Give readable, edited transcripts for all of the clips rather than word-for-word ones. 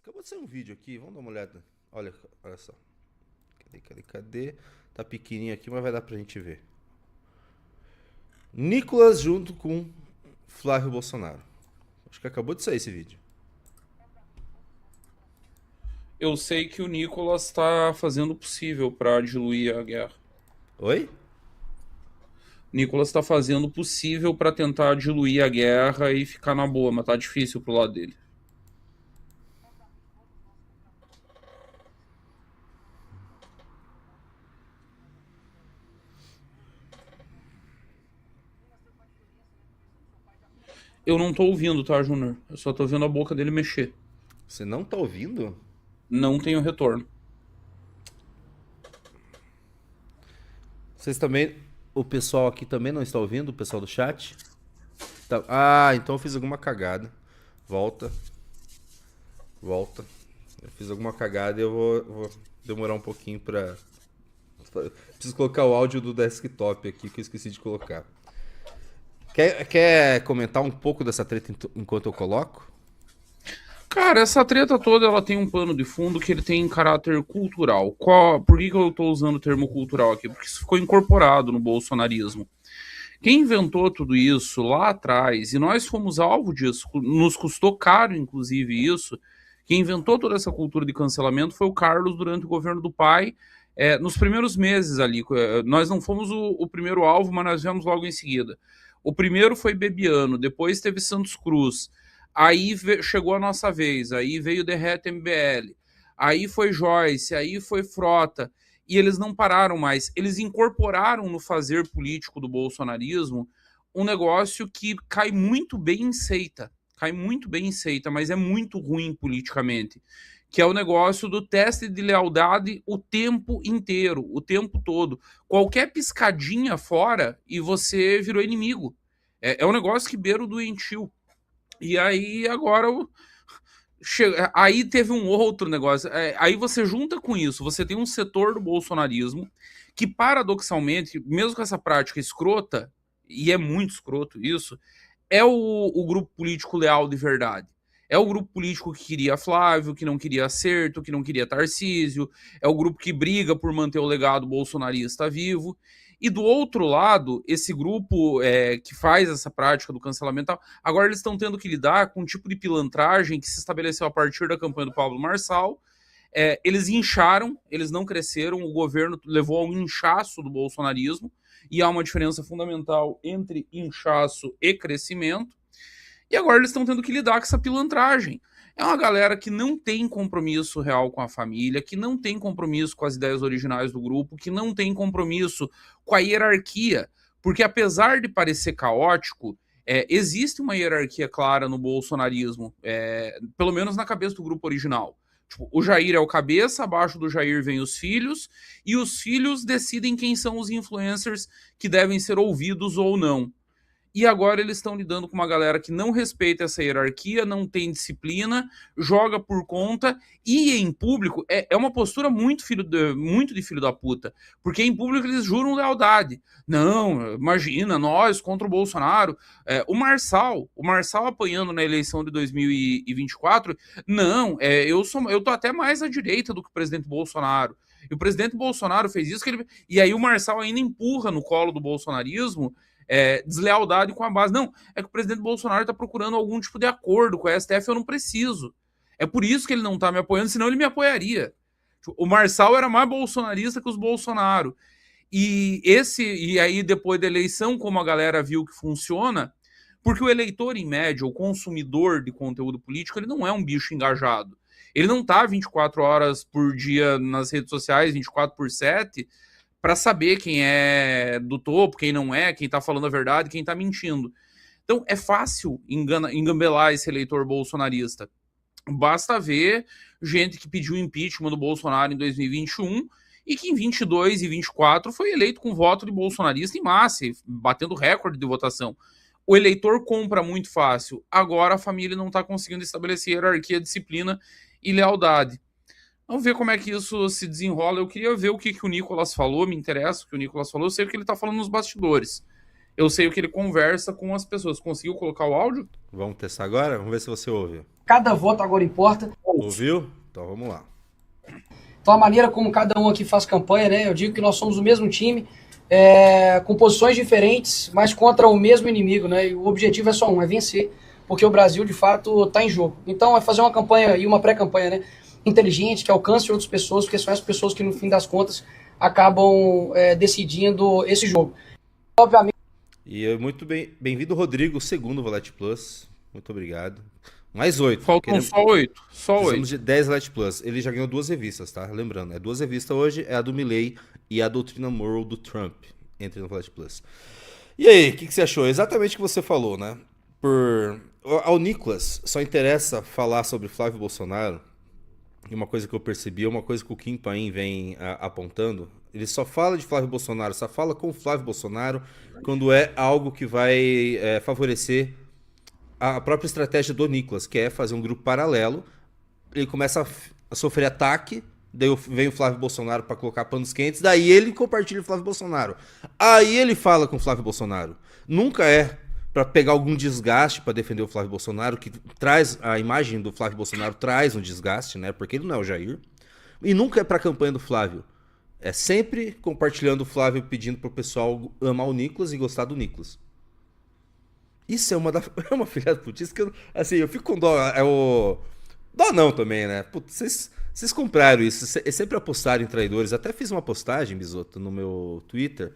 Acabou de sair um vídeo aqui, vamos dar uma olhada. Olha só. Cadê? Tá pequenininho aqui, mas vai dar pra gente ver. Nicolas junto com Flávio Bolsonaro. Acho que acabou de sair esse vídeo. Eu sei que o Nicolas está fazendo o possível para diluir a guerra. Oi? Nicolas está fazendo o possível para tentar diluir a guerra e ficar na boa, mas tá difícil pro lado dele. Eu não tô ouvindo, tá, Júnior? Eu só tô vendo a boca dele mexer. Você não tá ouvindo? Não tenho retorno. Vocês também. O pessoal aqui também não está ouvindo? O pessoal do chat? Ah, então eu fiz alguma cagada. Volta. Eu fiz alguma cagada e eu vou demorar um pouquinho pra. Preciso colocar o áudio do desktop aqui que eu esqueci de colocar. Quer comentar um pouco dessa treta enquanto eu coloco? Cara, essa treta toda ela tem um pano de fundo que ele tem caráter cultural. Por que eu tô usando o termo cultural aqui? Porque isso ficou incorporado no bolsonarismo. Quem inventou tudo isso lá atrás, e nós fomos alvo disso, nos custou caro, inclusive, isso. Quem inventou toda essa cultura de cancelamento foi o Carlos durante o governo do pai, nos primeiros meses ali. Nós não fomos o primeiro alvo, mas nós viemos logo em seguida. O primeiro foi Bebiano, depois teve Santos Cruz, aí chegou a nossa vez, aí veio Derrete MBL, aí foi Joyce, aí foi Frota, e eles não pararam mais. Eles incorporaram no fazer político do bolsonarismo um negócio que cai muito bem em seita. Cai muito bem em seita, mas é muito ruim politicamente. Que é o negócio do teste de lealdade o tempo inteiro, o tempo todo. Qualquer piscadinha fora e você virou inimigo. É um negócio que beira o doentio. E aí agora aí teve um outro negócio. Aí você junta com isso, você tem um setor do bolsonarismo que, paradoxalmente, mesmo com essa prática escrota, e é muito escroto isso, é o grupo político leal de verdade. É o grupo político que queria Flávio, que não queria Acerto, que não queria Tarcísio. É o grupo que briga por manter o legado bolsonarista vivo. E do outro lado, esse grupo que faz essa prática do cancelamento, agora eles estão tendo que lidar com um tipo de pilantragem que se estabeleceu a partir da campanha do Pablo Marçal. Eles incharam, eles não cresceram, o governo levou ao inchaço do bolsonarismo, e há uma diferença fundamental entre inchaço e crescimento. E agora eles estão tendo que lidar com essa pilantragem. É uma galera que não tem compromisso real com a família, que não tem compromisso com as ideias originais do grupo, que não tem compromisso com a hierarquia. Porque apesar de parecer caótico, existe uma hierarquia clara no bolsonarismo, pelo menos na cabeça do grupo original. Tipo, o Jair é o cabeça, abaixo do Jair vem os filhos, e os filhos decidem quem são os influencers que devem ser ouvidos ou não. E agora eles estão lidando com uma galera que não respeita essa hierarquia, não tem disciplina, joga por conta, e em público é uma postura muito de filho da puta, porque em público eles juram lealdade. Não, imagina, nós contra o Bolsonaro. O Marçal apanhando na eleição de 2024, não, eu tô até mais à direita do que o presidente Bolsonaro. E o presidente Bolsonaro fez isso, e aí o Marçal ainda empurra no colo do bolsonarismo deslealdade com a base. Não, é que o presidente Bolsonaro está procurando algum tipo de acordo com a STF, eu não preciso. É por isso que ele não está me apoiando, senão ele me apoiaria. O Marçal era mais bolsonarista que os Bolsonaro. E aí, depois da eleição, como a galera viu que funciona, porque o eleitor, em média, o consumidor de conteúdo político, ele não é um bicho engajado. Ele não está 24 horas por dia nas redes sociais, 24/7, para saber quem é do topo, quem não é, quem tá falando a verdade, quem tá mentindo. Então é fácil engambelar esse eleitor bolsonarista. Basta ver gente que pediu impeachment do Bolsonaro em 2021 e que em 22 e 24 foi eleito com voto de bolsonarista em massa, batendo recorde de votação. O eleitor compra muito fácil. Agora a família não está conseguindo estabelecer hierarquia, disciplina e lealdade. Vamos ver como é que isso se desenrola. Eu queria ver o que o Nicolas falou, me interessa o que o Nicolas falou. Eu sei o que ele tá falando nos bastidores. Eu sei o que ele conversa com as pessoas. Conseguiu colocar o áudio? Vamos testar agora? Vamos ver se você ouve. Cada voto agora importa. Ouço. Ouviu? Então vamos lá. Então, a maneira como cada um aqui faz campanha, né? Eu digo que nós somos o mesmo time, com posições diferentes, mas contra o mesmo inimigo, né? E o objetivo é só um, é vencer, porque o Brasil, de fato, está em jogo. Então, é fazer uma campanha e uma pré-campanha, né? Inteligente, que alcance outras pessoas, porque são as pessoas que, no fim das contas, acabam decidindo esse jogo. Obviamente. E muito bem-vindo, Rodrigo, segundo Valete Plus. Muito obrigado. Mais 8. Faltam só 8. Só 8. Precisamos de 10 Light Plus. Ele já ganhou 2 revistas, tá? Lembrando, 2 revistas hoje, é a do Milley e a doutrina Moral do Trump. Entre no Light Plus. E aí, o que você achou? Exatamente o que você falou, né? Ao Nicolas só interessa falar sobre Flávio Bolsonaro, e uma coisa que eu percebi, uma coisa que o Kim Paim vem apontando, ele só fala de Flávio Bolsonaro, só fala com Flávio Bolsonaro quando é algo que vai favorecer a própria estratégia do Nicolas, que é fazer um grupo paralelo. Ele começa a sofrer ataque, daí vem o Flávio Bolsonaro para colocar panos quentes, daí ele compartilha o Flávio Bolsonaro. Aí ele fala com o Flávio Bolsonaro. Nunca é para pegar algum desgaste para defender o Flávio Bolsonaro, que traz a imagem do Flávio Bolsonaro, traz um desgaste, né? Porque ele não é o Jair. E nunca é para a campanha do Flávio. É sempre compartilhando o Flávio, pedindo pro pessoal amar o Nicolas e gostar do Nicolas. Isso é uma filha da putice que eu fico com dó. Dó não também, né? Putz, vocês compraram isso. Sempre apostaram em traidores. Até fiz uma postagem, Bisoto, no meu Twitter,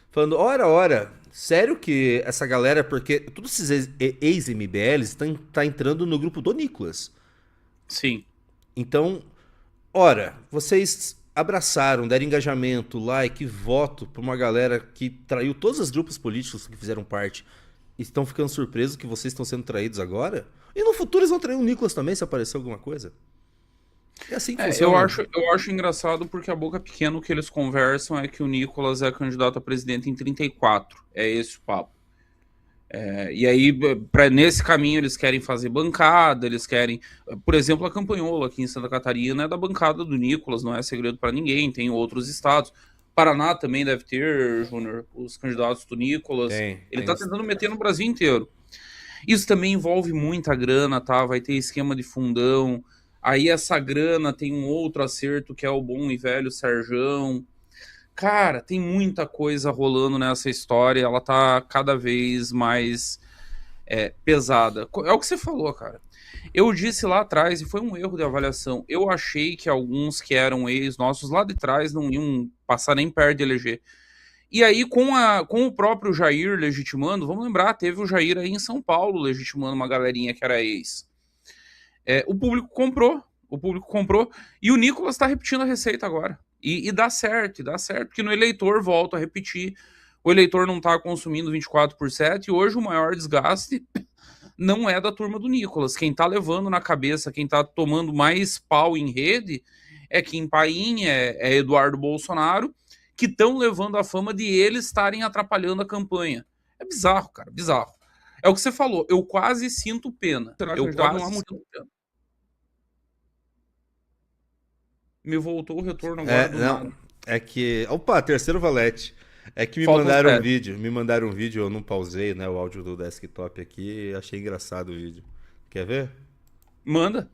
falando, ora, sério que essa galera, porque todos esses ex-MBLs tá entrando no grupo do Nicolas. Sim. Então, ora, vocês abraçaram, deram engajamento, like, voto pra uma galera que traiu todos os grupos políticos que fizeram parte. Estão ficando surpresos que vocês estão sendo traídos agora? E no futuro eles vão trair o Nicolas também, se aparecer alguma coisa? É assim que funciona. Eu acho engraçado porque a boca pequena que eles conversam é que o Nicolas é candidato a presidente em 34. É esse o papo. E aí, nesse caminho, eles querem fazer bancada, eles querem... Por exemplo, a Campanhola aqui em Santa Catarina é da bancada do Nicolas, não é segredo para ninguém, tem outros estados. Paraná também deve ter, Júnior, os candidatos do Nicolas. Ele tá tentando meter no Brasil inteiro. Isso também envolve muita grana, tá? Vai ter esquema de fundão. Aí essa grana tem um outro acerto que é o bom e velho Serjão. Cara, tem muita coisa rolando nessa história. Ela tá cada vez mais pesada. É o que você falou, cara. Eu disse lá atrás, e foi um erro de avaliação, eu achei que alguns que eram ex-nossos lá de trás não iam passar nem perto de eleger. E aí, com o próprio Jair legitimando, vamos lembrar, teve o Jair aí em São Paulo legitimando uma galerinha que era ex. O público comprou, e o Nicolas tá repetindo a receita agora. E dá certo, porque no eleitor, volto a repetir, o eleitor não tá consumindo 24/7, e hoje o maior desgaste não é da turma do Nicolas. Quem tá levando na cabeça, quem tá tomando mais pau em rede é Kim Paim, é Eduardo Bolsonaro, que estão levando a fama de eles estarem atrapalhando a campanha. É bizarro, cara, bizarro. É o que você falou, eu quase sinto pena. Eu quase sinto pena. Me voltou o retorno agora do nada. É que... Opa, terceiro valete. É que me mandaram um vídeo, eu não pausei, né, o áudio do desktop aqui, achei engraçado o vídeo. Quer ver? Manda.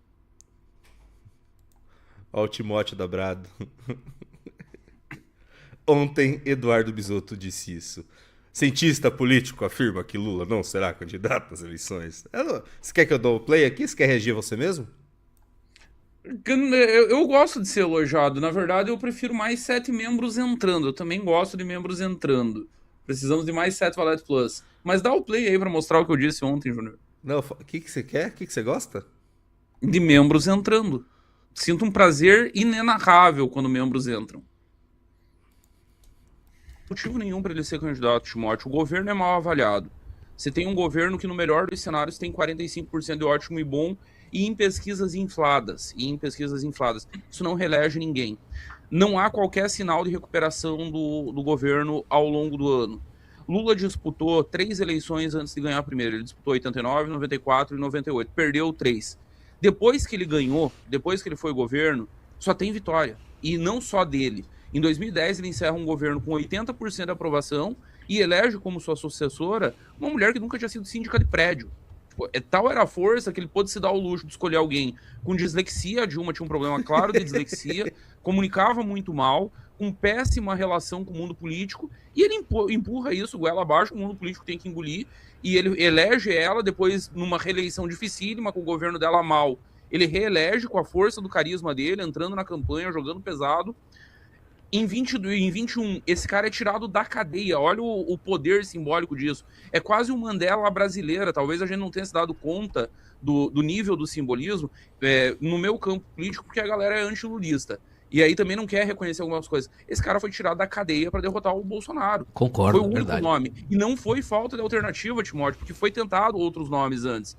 Ó o Timóteo da Brado. Ontem, Eduardo Bisotto disse isso. Cientista político afirma que Lula não será candidato às eleições. Você quer que eu dê o play aqui? Você quer reagir você mesmo? Eu gosto de ser elogiado. Na verdade, eu prefiro mais 7 membros entrando. Eu também gosto de membros entrando. Precisamos de mais 7 Valete Plus. Mas dá o play aí pra mostrar o que eu disse ontem, Júnior. Não, o que você quer? O que você gosta? De membros entrando. Sinto um prazer inenarrável quando membros entram. Motivo nenhum para ele ser candidato, Timóteo. O governo é mal avaliado. Você tem um governo que, no melhor dos cenários, tem 45% de ótimo e bom, e em pesquisas infladas. Isso não reelege ninguém. Não há qualquer sinal de recuperação do governo ao longo do ano. Lula disputou 3 eleições antes de ganhar a primeira. Ele disputou 89, 94 e 98. Perdeu 3. Depois que ele ganhou, depois que ele foi governo, só tem vitória. E não só dele. Em 2010, ele encerra um governo com 80% de aprovação e elege como sua sucessora uma mulher que nunca tinha sido síndica de prédio. Tal era a força que ele pôde se dar o luxo de escolher alguém com dislexia. A Dilma tinha um problema claro de dislexia, comunicava muito mal, com péssima relação com o mundo político, e ele empurra isso goela abaixo, o mundo político tem que engolir, e ele elege ela, depois, numa reeleição dificílima, com o governo dela mal, ele reelege com a força do carisma dele, entrando na campanha, jogando pesado. Em 21, esse cara é tirado da cadeia. Olha o poder simbólico disso. É quase um Mandela brasileira. Talvez a gente não tenha se dado conta do nível do simbolismo no meu campo político, porque a galera é anti-lulista. E aí também não quer reconhecer algumas coisas. Esse cara foi tirado da cadeia para derrotar o Bolsonaro. Concordo, foi o único verdade. nome. E não foi falta de alternativa, Timóteo, porque foi tentado outros nomes antes.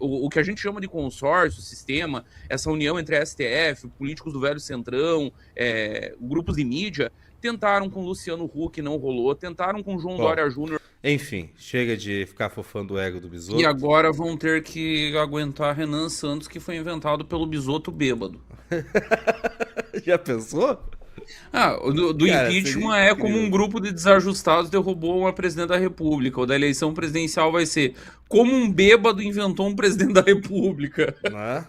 O que a gente chama de consórcio, sistema, essa união entre a STF, políticos do velho centrão, grupos de mídia, tentaram com Luciano Huck, não rolou, tentaram com João Dória Júnior. Enfim, chega de ficar fofando o ego do Bisotto. E agora vão ter que aguentar Renan Santos, que foi inventado pelo Bisotto bêbado. Já pensou? Do Cara, impeachment seria é incrível. como um grupo de desajustados derrubou uma presidente da República. O da eleição presidencial vai ser como um bêbado inventou um presidente da República. Né?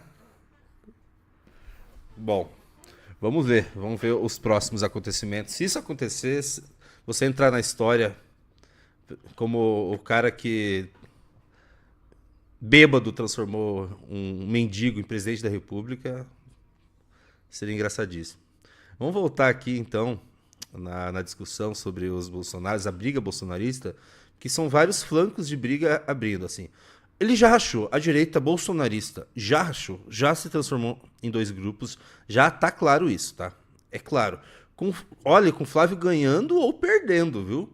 Bom, vamos ver os próximos acontecimentos. Se isso acontecer, você entrar na história como o cara que bêbado transformou um mendigo em presidente da República, seria engraçadíssimo. Vamos voltar aqui então na discussão sobre os bolsonaristas, a briga bolsonarista, que são vários flancos de briga abrindo assim. Ele já rachou, a direita bolsonarista já rachou, já se transformou em dois grupos, já tá claro isso, tá? É claro. Olha, com o Flávio ganhando ou perdendo, viu?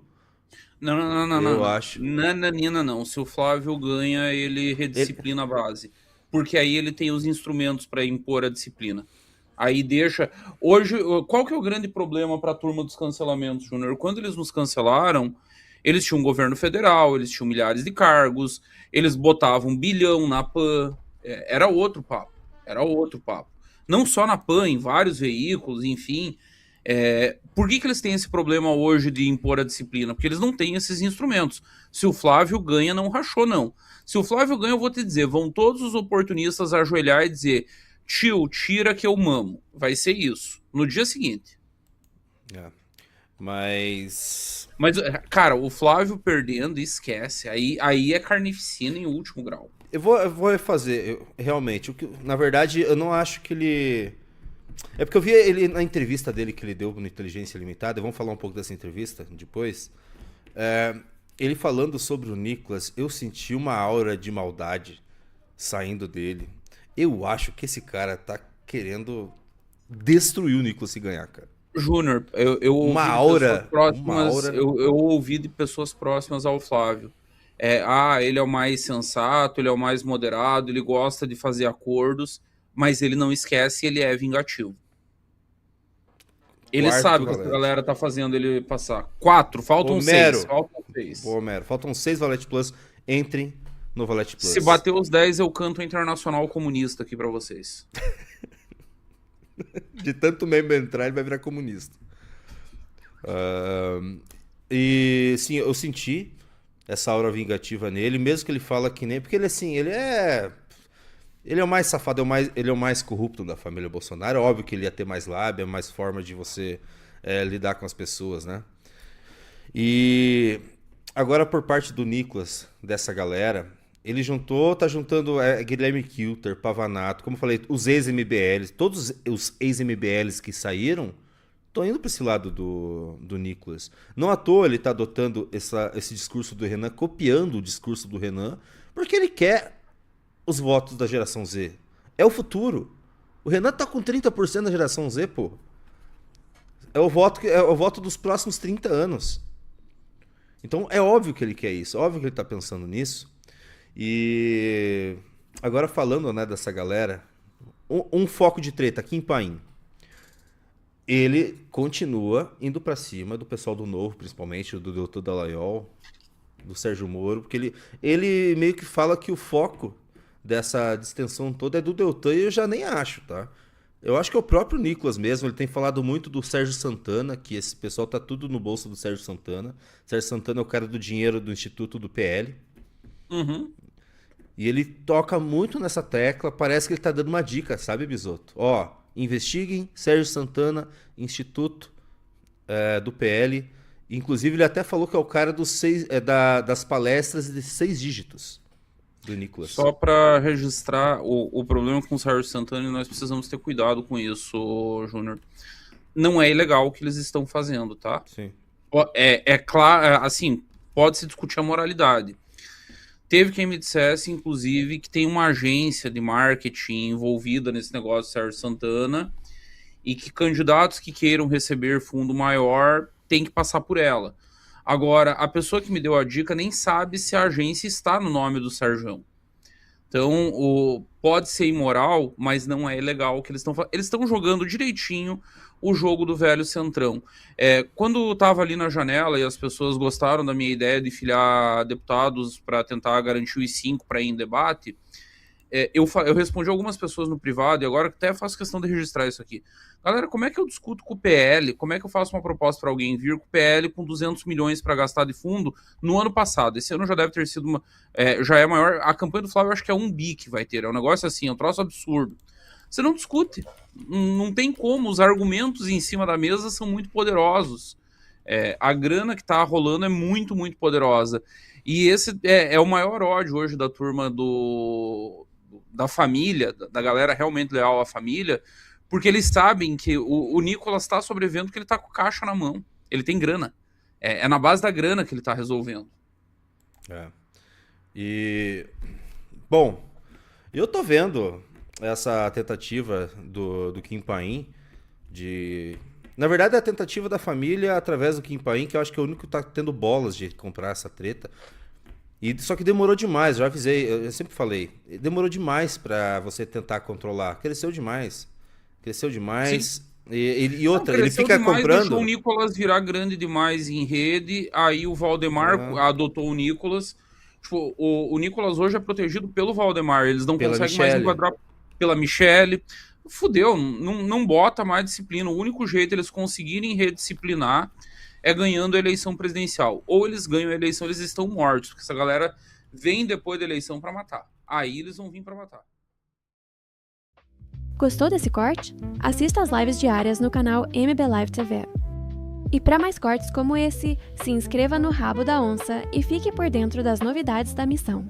Não. Eu acho. Nananina não. Se o Flávio ganha, ele redisciplina a base. Porque aí ele tem os instrumentos para impor a disciplina. Aí deixa... Hoje, qual que é o grande problema para a turma dos cancelamentos, Júnior? Quando eles nos cancelaram, eles tinham um governo federal, eles tinham milhares de cargos, eles botavam 1 bilhão na PAN. Era outro papo. Não só na PAN, em vários veículos, enfim... Por que eles têm esse problema hoje de impor a disciplina? Porque eles não têm esses instrumentos. Se o Flávio ganha, não rachou, não. Se o Flávio ganha, eu vou te dizer, vão todos os oportunistas ajoelhar e dizer, tio, tira que eu mamo. Vai ser isso. No dia seguinte. Mas, cara, o Flávio perdendo, esquece. Aí é carnificina em último grau. eu vou refazer, realmente. Na verdade, eu não acho que ele... É porque eu vi ele na entrevista dele que ele deu no Inteligência Limitada, vamos falar um pouco dessa entrevista depois. Ele falando sobre o Nicolas, eu senti uma aura de maldade saindo dele. Eu acho que esse cara tá querendo destruir o Nicolas se ganhar, cara. Júnior, eu ouvi Uma de aura, pessoas próximas, uma aura. eu ouvi de pessoas próximas ao Flávio. Ele é o mais sensato, ele é o mais moderado, ele gosta de fazer acordos, mas ele não esquece, ele é vingativo. Ele Quarto sabe o que valete. a galera tá fazendo ele passar. 4, faltam Homero. 6. Faltam 6. Pô, Homero, faltam 6 Valete Plus. Entrem no Valete Plus. Se bater os 10, eu canto Internacional Comunista aqui pra vocês. De tanto membro entrar, ele vai virar comunista. E sim, eu senti essa aura vingativa nele, mesmo que ele fala que nem... Porque ele, assim, ele é o mais safado, ele é o mais corrupto da família Bolsonaro. É óbvio que ele ia ter mais lábia, mais forma de você lidar com as pessoas, né? E agora, por parte do Nicolas, dessa galera, ele tá juntando Guilherme Kilter, Pavanato, como eu falei, os ex-MBLs, todos os ex-MBLs que saíram, estão indo para esse lado do Nicolas. Não à toa ele está adotando esse discurso do Renan, copiando o discurso do Renan, porque ele quer os votos da geração Z. É o futuro. O Renan tá com 30% da geração Z, pô. É o voto dos próximos 30 anos. Então é óbvio que ele quer isso, é óbvio que ele tá pensando nisso. E agora falando, né, dessa galera, um foco de treta aqui em Paim. Ele continua indo pra cima do pessoal do Novo, principalmente do Deltan Dallagnol, do Sérgio Moro, porque ele meio que fala que o foco dessa distensão toda é do Deltan, e eu já nem acho, tá? Eu acho que é o próprio Nicolas mesmo, ele tem falado muito do Sérgio Santana, que esse pessoal tá tudo no bolso do Sérgio Santana. Sérgio Santana é o cara do dinheiro do Instituto do PL. Uhum. E ele toca muito nessa tecla, parece que ele tá dando uma dica, sabe, Bisotto? Ó, investiguem Sérgio Santana, Instituto do PL. Inclusive, ele até falou que é o cara das palestras de 6 dígitos do Nicolas. Só para registrar o problema com o Sérgio Santana, e nós precisamos ter cuidado com isso, Júnior. Não é ilegal o que eles estão fazendo, tá? Sim. É claro, assim, pode-se discutir a moralidade. Teve quem me dissesse, inclusive, que tem uma agência de marketing envolvida nesse negócio, Sérgio Santana, e que candidatos que queiram receber fundo maior têm que passar por ela. Agora, a pessoa que me deu a dica nem sabe se a agência está no nome do Sérgio. Então, pode ser imoral, mas não é ilegal o que eles estão fazendo. Eles estão jogando direitinho o jogo do velho Centrão. Quando eu estava ali na janela e as pessoas gostaram da minha ideia de filiar deputados para tentar garantir os 5 para ir em debate, eu respondi algumas pessoas no privado, e agora até faço questão de registrar isso aqui. Galera, como é que eu discuto com o PL? Como é que eu faço uma proposta para alguém vir com o PL com 200 milhões para gastar de fundo no ano passado? Esse ano já deve ter sido já é maior. A campanha do Flávio eu acho que é 1 bi que vai ter. É um negócio assim, é um troço absurdo. Você não discute. Não tem como. Os argumentos em cima da mesa são muito poderosos. A grana que tá rolando é muito, muito poderosa. E esse é o maior ódio hoje da turma da família, da galera realmente leal à família, porque eles sabem que o Nicolas está sobrevivendo porque ele está com caixa na mão. Ele tem grana. É na base da grana que ele está resolvendo. E, bom, eu tô vendo essa tentativa do Kim Paim de... Na verdade, é a tentativa da família através do Kim Paim, que eu acho que é o único que tá tendo bolas de comprar essa treta. Só que demorou demais, já avisei, eu sempre falei, demorou demais pra você tentar controlar. Cresceu demais. E outra, ele fica demais, comprando. Deixou o Nicolas virar grande demais em rede, aí o Valdemar adotou o Nicolas. Tipo, o Nicolas hoje é protegido pelo Valdemar, eles não conseguem mais enquadrar pela Michele. Fudeu, não bota mais disciplina. O único jeito eles conseguirem redisciplinar é ganhando a eleição presidencial. Ou eles ganham a eleição, eles estão mortos, porque essa galera vem depois da eleição pra matar. Aí eles vão vir pra matar. Gostou desse corte? Assista às lives diárias no canal MB Live TV. E para mais cortes como esse, se inscreva no Rabo da Onça e fique por dentro das novidades da missão.